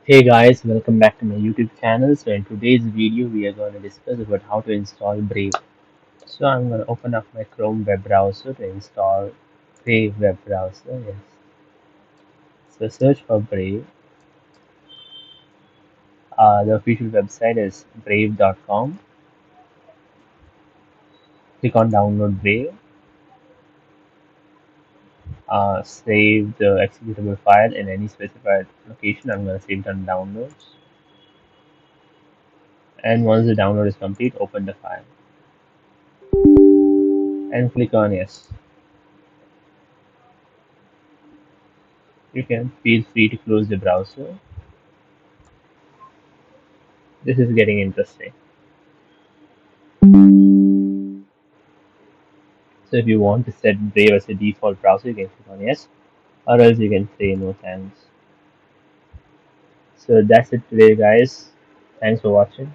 Hey guys, welcome back to my YouTube channel. So in today's video, we are going to discuss about how to install Brave. So I'm going to open up my Chrome web browser to install Brave web browser. Yes. So search for Brave. The official website is brave.com. Click on download Brave. Save the executable file in any specified location. I'm going to save it on downloads. And once the download is complete, open the file and click on yes. You can feel free to close the browser. This is getting interesting. So if you want to set Brave as a default browser, you can click on yes, or else you can say no thanks. So that's it today, guys. Thanks for watching.